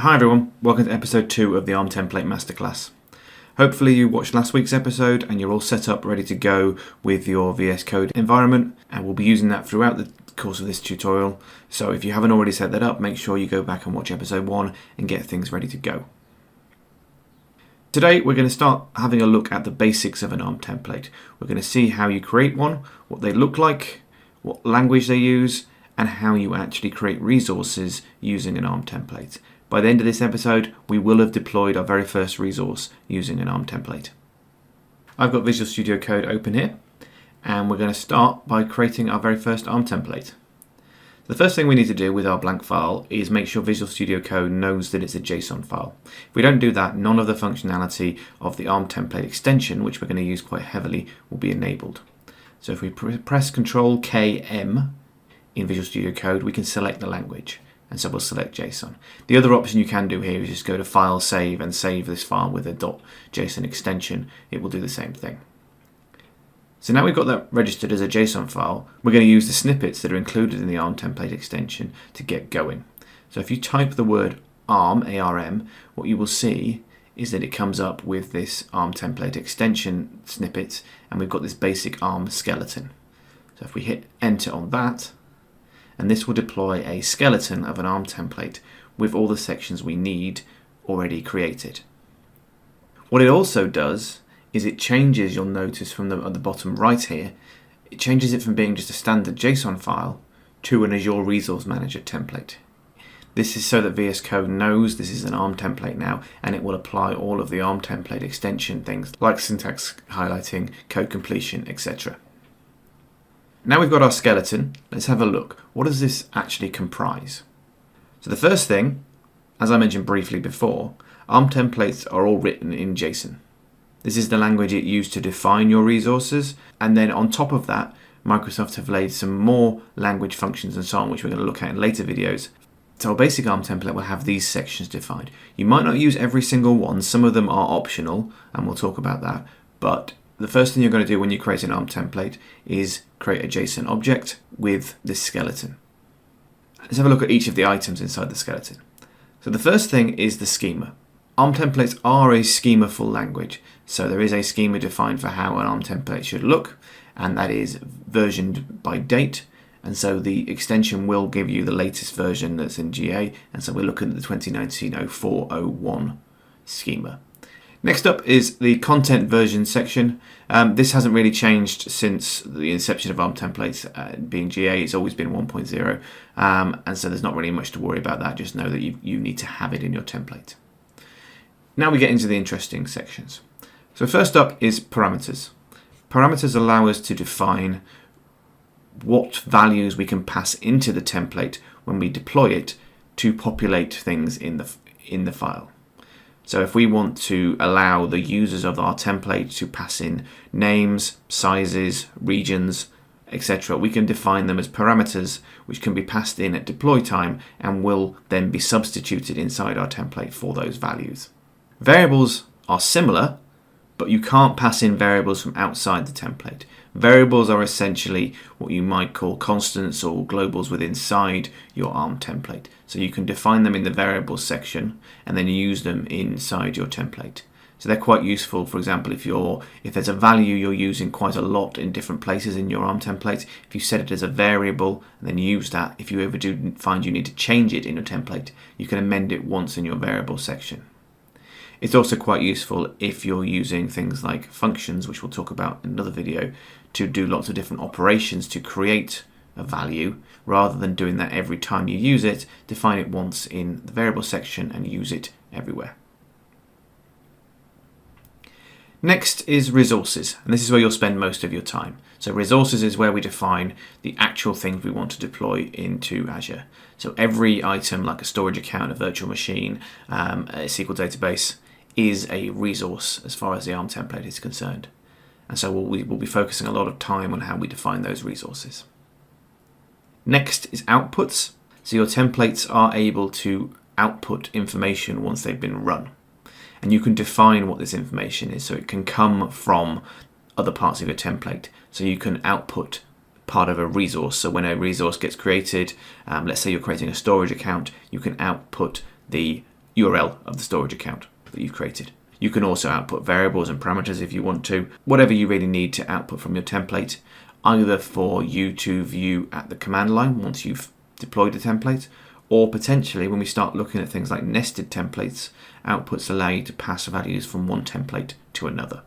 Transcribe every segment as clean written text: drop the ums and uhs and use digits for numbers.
Hi everyone, welcome to episode 2 of the ARM Template Masterclass. Hopefully you watched last week's episode and you're all set up ready to go with your VS Code environment, and we'll be using that throughout the course of this tutorial. So if you haven't already set that up, make sure you go back and watch episode 1 and get things ready to go. Today we're going to start having a look at the basics of an ARM template. We're going to see how you create one, what they look like, what language they use, and how you actually create resources using an ARM template. By the end of this episode, we will have deployed our very first resource using an ARM template. I've got Visual Studio Code open here, and we're going to start by creating our very first ARM template. The first thing we need to do with our blank file is make sure Visual Studio Code knows that it's a JSON file. If we don't do that, none of the functionality of the ARM template extension, which we're going to use quite heavily, will be enabled. So if we press Ctrl K M in Visual Studio Code, we can select the language. And so we'll select JSON. The other option you can do here is just go to File, Save, and save this file with a .json extension. It will do the same thing. So now we've got that registered as a JSON file, we're going to use the snippets that are included in the ARM template extension to get going. So if you type the word ARM, A-R-M, what you will see is that it comes up with this ARM template extension snippet, and we've got this basic ARM skeleton. So if we hit enter on that, and this will deploy a skeleton of an ARM template with all the sections we need already created. What it also does is it changes, you'll notice from at the bottom right here, it changes it from being just a standard JSON file to an Azure Resource Manager template. This is so that VS Code knows this is an ARM template now, and it will apply all of the ARM template extension things like syntax highlighting, code completion, etc. Now we've got our skeleton, let's have a look. What does this actually comprise? So the first thing, as I mentioned briefly before, ARM templates are all written in JSON. This is the language it used to define your resources, and then on top of that, Microsoft have laid some more language functions and so on, which we're going to look at in later videos. So a basic ARM template will have these sections defined. You might not use every single one, some of them are optional, and we'll talk about that, but the first thing you're going to do when you create an ARM template is create a JSON object with this skeleton. Let's have a look at each of the items inside the skeleton. So the first thing is the schema. ARM templates are a schema-full language, so there is a schema defined for how an ARM template should look, and that is versioned by date, and so the extension will give you the latest version that's in GA, and so we're looking at the 2019-04-01 schema. Next up is the content version section. This hasn't really changed since the inception of ARM templates being GA. It's always been 1.0, and so there's not really much to worry about that. Just know that you need to have it in your template. Now we get into the interesting sections. So first up is parameters. Parameters allow us to define what values we can pass into the template when we deploy it to populate things in the file. So if we want to allow the users of our template to pass in names, sizes, regions, etc., we can define them as parameters which can be passed in at deploy time and will then be substituted inside our template for those values. Variables are similar, but you can't pass in variables from outside the template. Variables are essentially what you might call constants or globals within inside your ARM template. So you can define them in the variables section and then use them inside your template. So they're quite useful, for example, if there's a value you're using quite a lot in different places in your ARM template, if you set it as a variable and then use that, if you ever do find you need to change it in your template, you can amend it once in your variable section. It's also quite useful if you're using things like functions, which we'll talk about in another video, to do lots of different operations to create a value. Rather than doing that every time you use it, define it once in the variable section and use it everywhere. Next is resources, and this is where you'll spend most of your time. So resources is where we define the actual things we want to deploy into Azure. So every item, like a storage account, a virtual machine, a SQL database, is a resource as far as the ARM template is concerned. And so we'll be focusing a lot of time on how we define those resources. Next is outputs. So your templates are able to output information once they've been run. And you can define what this information is, so it can come from other parts of your template. So you can output part of a resource. So when a resource gets created, let's say you're creating a storage account, you can output the URL of the storage account that you've created. You can also output variables and parameters if you want to, whatever you really need to output from your template, either for you to view at the command line once you've deployed the template, or potentially when we start looking at things like nested templates, outputs allow you to pass values from one template to another.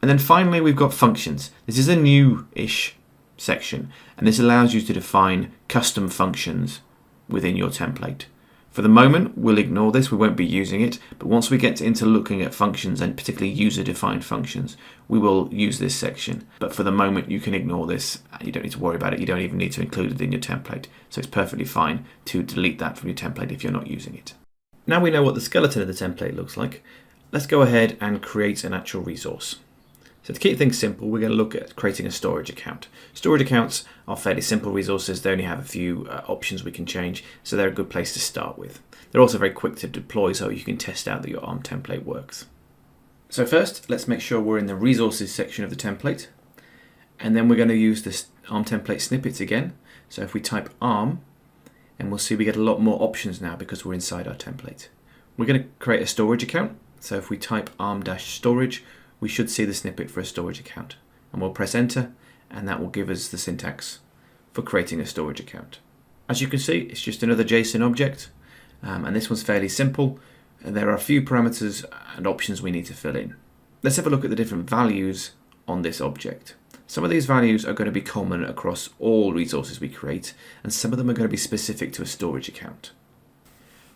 And then finally, we've got functions. This is a new-ish section, and this allows you to define custom functions within your template. For the moment, we'll ignore this, we won't be using it, but once we get into looking at functions and particularly user-defined functions, we will use this section. But for the moment, you can ignore this. You don't need to worry about it. You don't even need to include it in your template. So it's perfectly fine to delete that from your template if you're not using it. Now we know what the skeleton of the template looks like. Let's go ahead and create an actual resource. So to keep things simple, we're going to look at creating a storage account. Storage accounts are fairly simple resources. They only have a few options we can change, so they're a good place to start with. They're also very quick to deploy, so you can test out that your ARM template works. So first, let's make sure we're in the resources section of the template, and then we're going to use this ARM template snippets again. So if we type ARM, and we'll see we get a lot more options now because we're inside our template. We're going to create a storage account. So if we type ARM-storage, we should see the snippet for a storage account, and we'll press enter, and that will give us the syntax for creating a storage account. As you can see, it's just another JSON object, and this one's fairly simple. There are a few parameters and options we need to fill in. Let's have a look at the different values on this object. Some of these values are going to be common across all resources we create, and some of them are going to be specific to a storage account.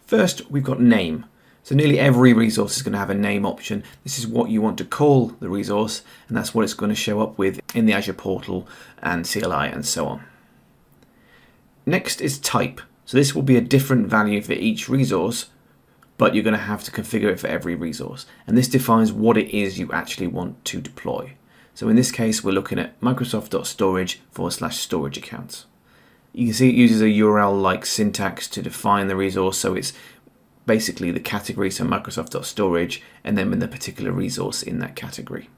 First, we've got name. So nearly every resource is going to have a name option. This is what you want to call the resource, and that's what it's going to show up with in the Azure portal and CLI and so on. Next is type. So this will be a different value for each resource, but you're going to have to configure it for every resource. And this defines what it is you actually want to deploy. So in this case, we're looking at Microsoft.storage/storage accounts. You can see it uses a URL-like syntax to define the resource, so it's basically the category, so Microsoft.storage, and then the particular resource in that category.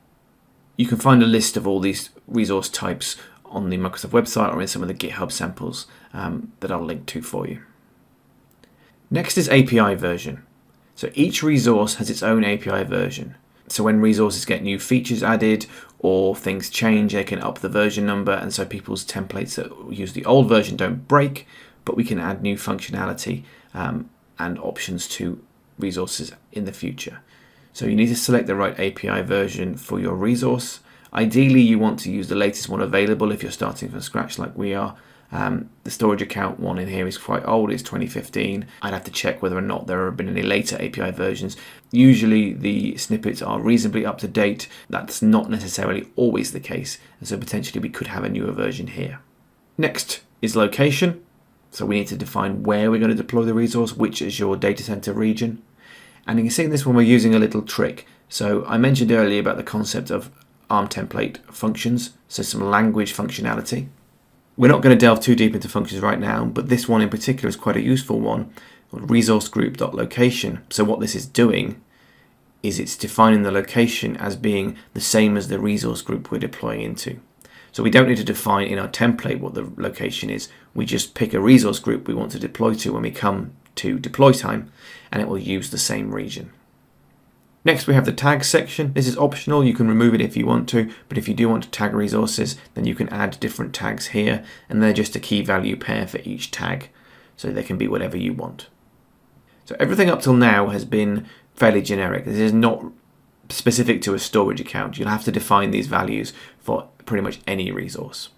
You can find a list of all these resource types on the Microsoft website or in some of the GitHub samples that I'll link to for you. Next is API version. So each resource has its own API version. So when resources get new features added or things change, they can up the version number, and so people's templates that use the old version don't break, but we can add new functionality and options to resources in the future. So you need to select the right API version for your resource. Ideally, you want to use the latest one available if you're starting from scratch like we are. The storage account one in here is quite old, it's 2015. I'd have to check whether or not there have been any later API versions. Usually the snippets are reasonably up to date. That's not necessarily always the case, and so potentially we could have a newer version here. Next is location. So we need to define where we're going to deploy the resource, which is your data center region. And you can see in this one we're using a little trick. So I mentioned earlier about the concept of ARM template functions, so some language functionality. We're not going to delve too deep into functions right now, but this one in particular is quite a useful one, called resource-group.location. So what this is doing is it's defining the location as being the same as the resource group we're deploying into. So we don't need to define in our template what the location is. We just pick a resource group we want to deploy to when we come to deploy time, and it will use the same region. Next, we have the tags section. This is optional. You can remove it if you want to, but if you do want to tag resources, then you can add different tags here, and they're just a key value pair for each tag. So they can be whatever you want. So everything up till now has been fairly generic. This is not specific to a storage account. You'll have to define these values for pretty much any resource.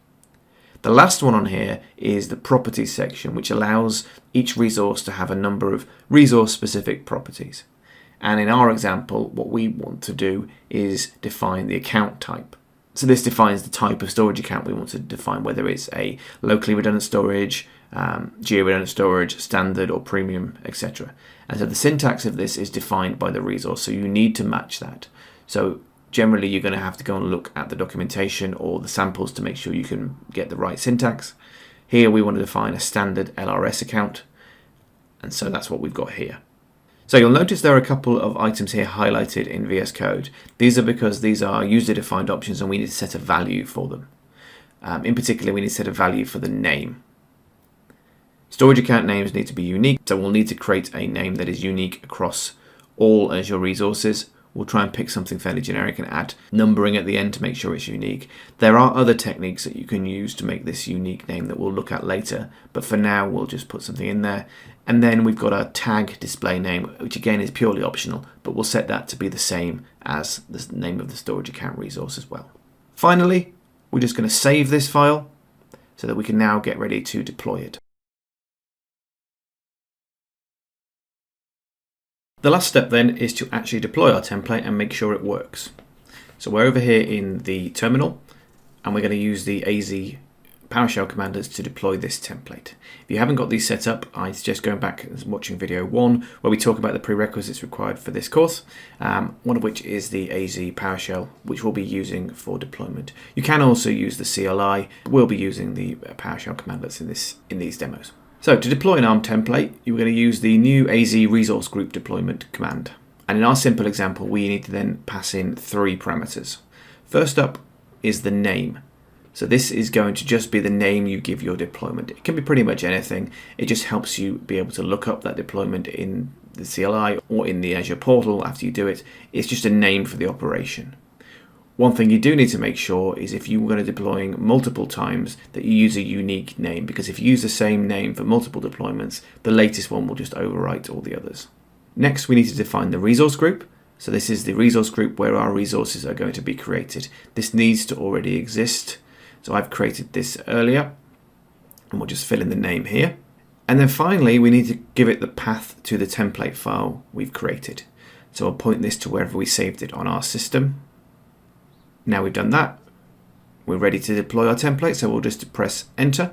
The last one on here is the properties section, which allows each resource to have a number of resource-specific properties. And in our example, what we want to do is define the account type. So this defines the type of storage account we want to define, whether it's a locally redundant storage, geo-redundant storage, standard or premium, etc. And so the syntax of this is defined by the resource, so you need to match that. So generally you're going to have to go and look at the documentation or the samples to make sure you can get the right syntax. Here we want to define a standard LRS account, and so that's what we've got here. So you'll notice there are a couple of items here highlighted in VS Code. These are because these are user-defined options and we need to set a value for them. In particular, we need to set a value for the name. Storage account names need to be unique, so we'll need to create a name that is unique across all Azure resources. We'll try and pick something fairly generic and add numbering at the end to make sure it's unique. There are other techniques that you can use to make this unique name that we'll look at later, but for now we'll just put something in there. And then we've got our tag display name, which again is purely optional, but we'll set that to be the same as the name of the storage account resource as well. Finally, we're just going to save this file so that we can now get ready to deploy it. The last step then is to actually deploy our template and make sure it works. So we're over here in the terminal and we're going to use the AZ PowerShell commanders to deploy this template. If you haven't got these set up, I suggest going back and watching video 1 where we talk about the prerequisites required for this course, one of which is the AZ PowerShell, which we'll be using for deployment. You can also use the CLI, but we'll be using the PowerShell commandlets in these demos. So to deploy an ARM template, you're going to use the new AZ resource group deployment command. And in our simple example, we need to then pass in 3 parameters. First up is the name. So this is going to just be the name you give your deployment. It can be pretty much anything. It just helps you be able to look up that deployment in the CLI or in the Azure portal after you do it. It's just a name for the operation. One thing you do need to make sure is if you're going to deploying multiple times that you use a unique name, because if you use the same name for multiple deployments, the latest one will just overwrite all the others. Next, we need to define the resource group. So this is the resource group where our resources are going to be created. This needs to already exist. So I've created this earlier and we'll just fill in the name here. And then finally, we need to give it the path to the template file we've created. So I'll point this to wherever we saved it on our system. Now we've done that, we're ready to deploy our template, so we'll just press enter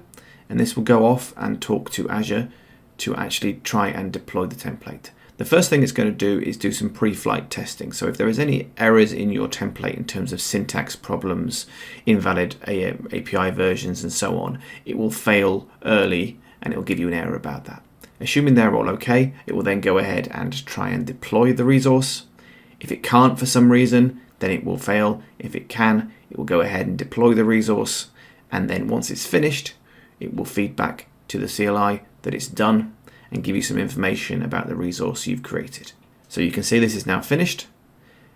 and this will go off and talk to Azure to actually try and deploy the template. The first thing it's going to do is do some pre-flight testing. So if there is any errors in your template in terms of syntax problems, invalid API versions and so on, it will fail early and it will give you an error about that. Assuming they're all okay, it will then go ahead and try and deploy the resource. If it can't for some reason, then it will fail. If it can, it will go ahead and deploy the resource, and then once it's finished, it will feed back to the CLI that it's done and give you some information about the resource you've created. So you can see this is now finished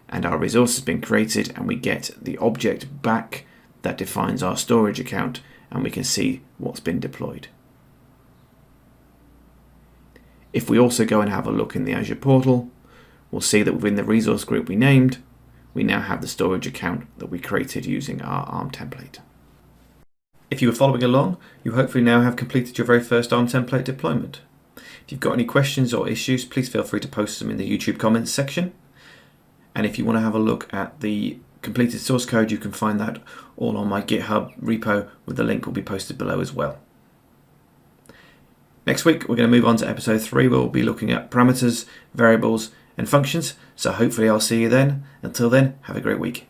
and our resource has been created and we get the object back that defines our storage account and we can see what's been deployed. If we also go and have a look in the Azure portal, we'll see that within the resource group we named, we now have the storage account that we created using our ARM template. If you were following along, you hopefully now have completed your very first ARM template deployment. If you've got any questions or issues, please feel free to post them in the YouTube comments section. And if you want to have a look at the completed source code, you can find that all on my GitHub repo, with the link will be posted below as well. Next week, we're going to move on to episode 3, where we'll be looking at parameters, variables, and functions. So hopefully I'll see you then. Until then, have a great week.